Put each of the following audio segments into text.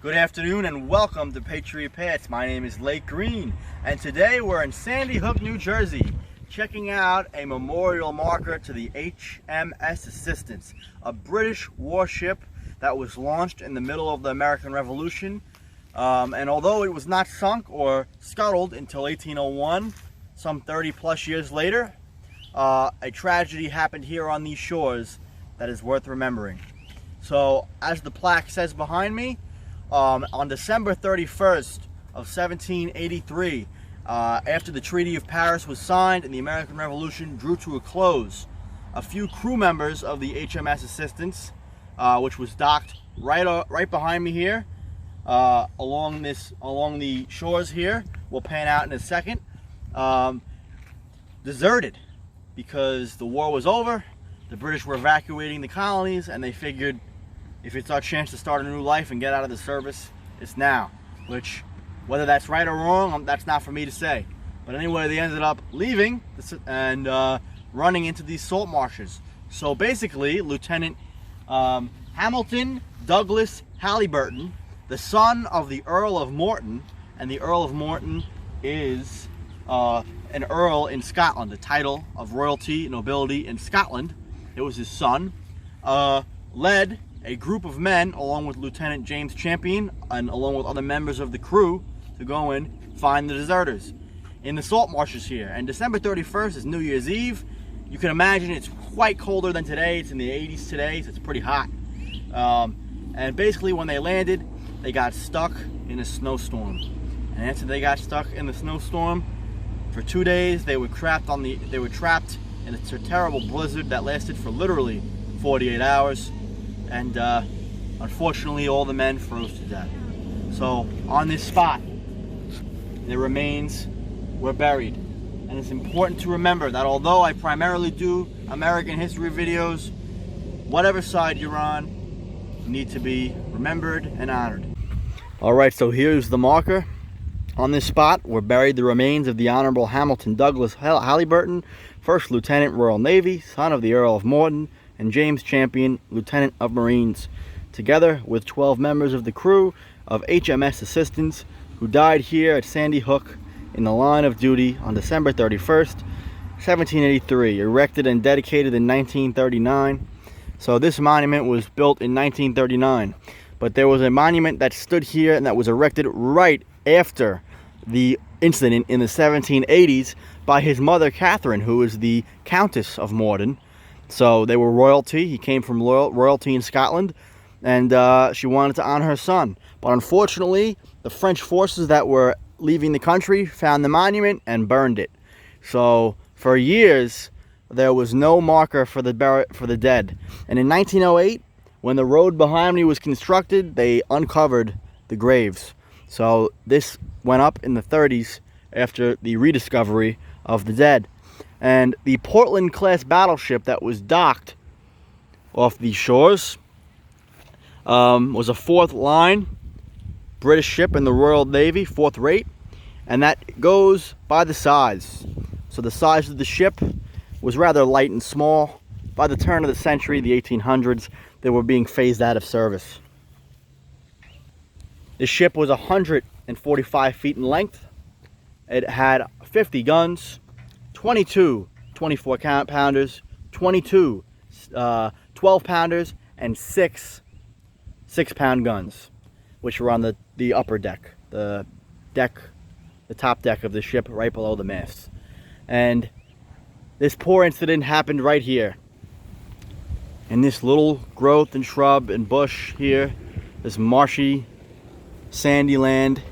Good afternoon and welcome to Patriot Pets. My name is Lake Green and today we're in Sandy Hook, New Jersey, checking out a memorial marker to the H.M.S. Assistance, a British warship that was launched in the middle of the American Revolution. And although it was not sunk or scuttled until 1801, some 30 plus years later, a tragedy happened here on these shores that is worth remembering. So, as the plaque says behind me, on December 31st of 1783, after the Treaty of Paris was signed and the American Revolution drew to a close, a few crew members of the HMS Assistance, which was docked right behind me here, along the shores here, we'll pan out in a second, deserted because the war was over. The British were evacuating the colonies, and they figured if it's our chance to start a new life and get out of the service, it's now. Which, whether that's right or wrong, that's not for me to say. But anyway, they ended up leaving and running into these salt marshes. So basically, Lieutenant Hamilton Douglas Haliburton, the son of the Earl of Morton, and the Earl of Morton is an earl in Scotland, a title of royalty, nobility in Scotland. It was his son, led a group of men along with Lieutenant James Champion and along with other members of the crew to go and find the deserters in the salt marshes here. And December 31st is New Year's Eve. You can imagine it's quite colder than today. It's in the 80s today, so it's pretty hot. And basically when they landed, they got stuck in a snowstorm. And after they got stuck in the snowstorm, for 2 days they were trapped in a terrible blizzard that lasted for literally 48 hours. And unfortunately all the men froze to death. So on this spot, their remains were buried. And it's important to remember that although I primarily do American history videos, whatever side you're on, you need to be remembered and honored. Alright, so here's the marker. On this spot were buried the remains of the Honorable Hamilton Douglas Haliburton, First Lieutenant Royal Navy, son of the Earl of Morton, and James Champion, Lieutenant of Marines, together with 12 members of the crew of HMS Assistance who died here at Sandy Hook in the line of duty on December 31st, 1783, erected and dedicated in 1939. So this monument was built in 1939, but there was a monument that stood here and that was erected right after the incident in the 1780s by his mother Catherine, who was the Countess of Morton. So they were royalty. He came from royalty in Scotland, and she wanted to honor her son. But unfortunately, the French forces that were leaving the country found the monument and burned it. So for years, there was no marker for the dead. And in 1908, when the road behind me was constructed, they uncovered the graves. So this went up in the 30s after the rediscovery of the dead. And the Portland-class battleship that was docked off these shores was a fourth line British ship in the Royal Navy, fourth rate, and that goes by the size. So the size of the ship was rather light and small. By the turn of the century, the 1800s, they were being phased out of service. The ship was 145 feet in length. It had 50 guns, 22 24-pounders, 22 12-pounders, and 6 6-pound guns, which were on the upper deck, the top deck of the ship right below the masts. And this poor incident happened right here, in this little growth and shrub and bush here, this marshy, sandy land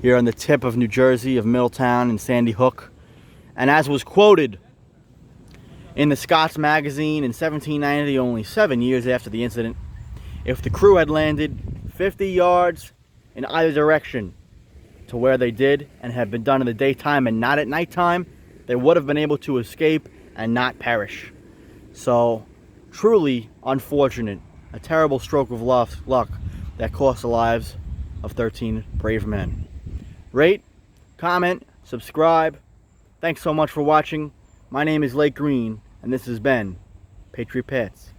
here on the tip of New Jersey, of Middletown and Sandy Hook. And as was quoted in the Scots magazine in 1790, only 7 years after the incident, if the crew had landed 50 yards in either direction to where they did and had been done in the daytime and not at nighttime, they would have been able to escape and not perish. So, truly unfortunate, a terrible stroke of luck that cost the lives of 13 brave men. Rate, comment, subscribe. Thanks so much for watching. My name is Lake Green, and this has been Patriot Pets.